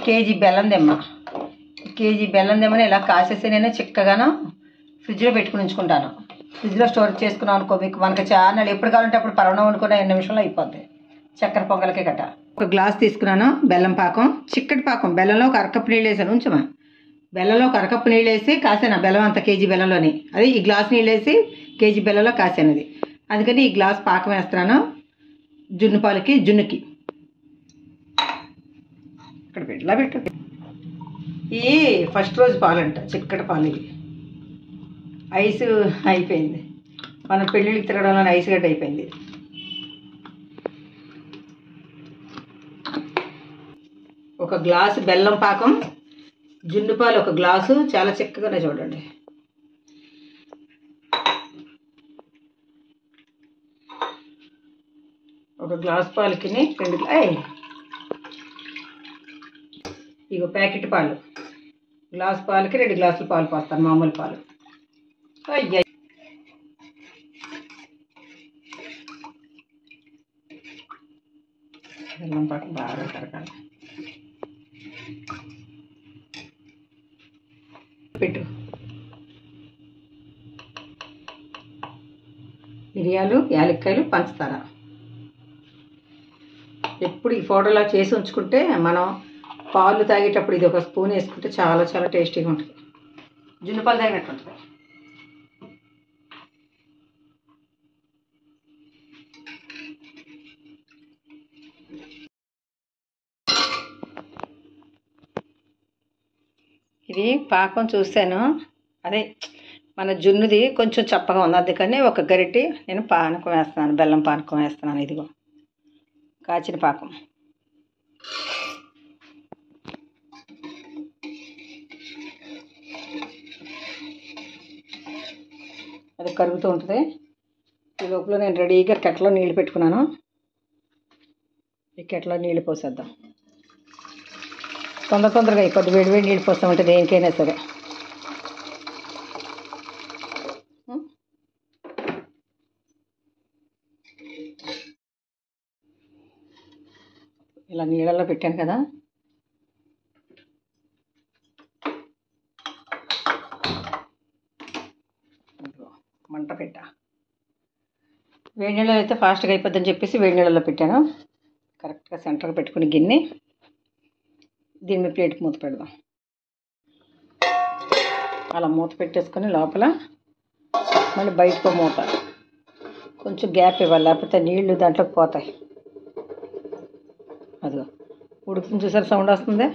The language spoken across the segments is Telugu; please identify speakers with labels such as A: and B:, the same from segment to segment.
A: కేజీ బెల్లం దెమ్మ. కేజీ బెల్లం దెమ్మని ఇలా కాసేసి నేను చిక్కగాను ఫ్రిడ్జ్లో పెట్టుకుని ఉంచుకుంటాను. ఫ్రిడ్జ్లో స్టోర్ చేసుకున్నాం అనుకో, మీకు మనకి చాలా ఎప్పుడు కావాలంటే అప్పుడు పరవడం అనుకున్న 2 నిమిషంలో అయిపోద్ది. చక్కెర పొంగలకి గట్ట. ఒక గ్లాస్ తీసుకున్నాను బెల్లం పాకం, చిక్కటి పాకం. బెల్లంలో ఒక అరకప్పు నీళ్ళు వేసాను, ఉంచమా. బెల్లంలో ఒక అరకప్పు నీళ్ళు వేసి కాసాను బెల్లం అంత కేజీ బెల్లంలోని. అది ఈ గ్లాస్ నీళ్ళు వేసి కేజీ బెల్లంలో కాసాను అది. అందుకని ఈ గ్లాస్ పాకం వేస్తున్నాను జున్ను పాలకి, జున్నుకి. ఇక్కడ పెట్టలా పెట్టు. ఈ ఫస్ట్ రోజు పాలంట, చిక్కటి పాలు. ఇవి ఐస్ అయిపోయింది, మన పెళ్ళిళ్ళకి తిరగడం వల్ల ఐస్ గడ్డ అయిపోయింది. ఒక గ్లాసు బెల్లం పాకం, జున్ను పాలు ఒక గ్లాసు, చాలా చిక్కగానే చూడండి. ఒక గ్లాస్ పాలకి 2 ఇగో ప్యాకెట్ పాలు. గ్లాస్ పాలకి 2 గ్లాసులు పాలు పోస్తాను, మామూలు పాలు. అయ్యా, బెల్లం పాకం బాగా కరగాలి. పెట్టు. మిరియాలు, యాలక్కాయలు, పంచదార. ఎప్పుడు ఈ ఫోటోలా చేసి ఉంచుకుంటే మనం పాలు తాగేటప్పుడు ఇది ఒక స్పూన్ వేసుకుంటే చాలా చాలా టేస్టీగా ఉంటుంది. జున్ను పాలు తాగినట్టు ఉంటుంది. ఇది పాకం చూశాను, అదే మన జున్నుది కొంచెం చప్పగా ఉంది, అందుకని ఒక గరిటె నేను పానకం వేస్తున్నాను, బెల్లం పానకం వేస్తున్నాను. ఇదిగో కాచిన పాకం. అది కరుగుతూ ఉంటుంది. ఈ లోపల నేను రెడీగా కెట్లో నీళ్ళు పెట్టుకున్నాను. ఈ కెట్లో నీళ్ళు పోసేద్దాం. తొందరగా అయిపోద్ది. వేడి నీళ్ళు పోస్తామంటే దేనికైనా సరే. ఇలా నీళ్ళల్లో పెట్టాను కదా, మంట పెట్టా. వేడి నీళ్ళలో అయితే ఫాస్ట్గా అయిపోద్దని చెప్పేసి వేడి నీళ్ళలో పెట్టాను. కరెక్ట్గా సెంటర్గా పెట్టుకుని గిన్నె, దీని మీద ప్లేట్కి మూత పెడదాం. అలా మూత పెట్టేసుకొని లోపల మళ్ళీ బయటకు మూత కొంచెం గ్యాప్ ఇవ్వాలి, లేకపోతే నీళ్లు దాంట్లోకి పోతాయి. అదిగో ఉడుకుని చూసారు, సౌండ్ వస్తుంది.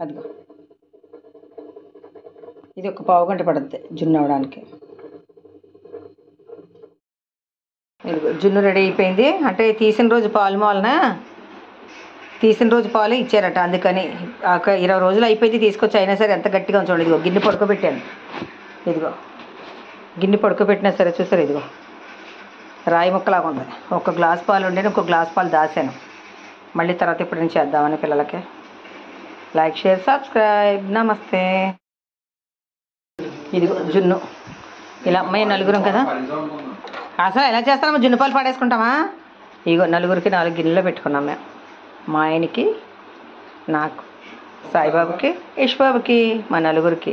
A: అదిగో ఇది ఒక పావు గంట పడుద్ది జున్ను అవడానికి. ఇదిగో జున్ను రెడీ అయిపోయింది. అంటే తీసిన రోజు పాలు ఇచ్చారట, అందుకని 20 రోజులు అయిపోయింది తీసుకొచ్చి. అయినా సరే ఎంత గట్టిగా చూడండి. ఇదిగో గిన్నె పడుకోబెట్టాను. ఇదిగో గిన్నె పడుకోబెట్టినా సరే చూసారు, ఇదిగో రాయి ముక్కలాగా ఉంది. ఒక గ్లాస్ పాలు ఉండే, ఇంకో గ్లాస్ పాలు దాసాను. మళ్ళీ తర్వాత ఇప్పుడు నేను చేద్దామని పిల్లలకి. Like, share, subscribe. నమస్తే. ఇదిగో జున్ను ఇలా అమ్మాయి నలుగురం కదా, అసలు ఎలా చేస్తామో జున్ను పాలు పాడేసుకుంటామా. ఇగో నలుగురికి 4 గిన్నెలో పెట్టుకున్నాం మేము. మా ఆయనకి, నాకు, సాయిబాబుకి, యశ్బాబుకి, మా నలుగురికి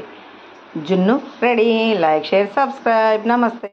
A: జున్ను రెడీ. Like, share, subscribe. నమస్తే.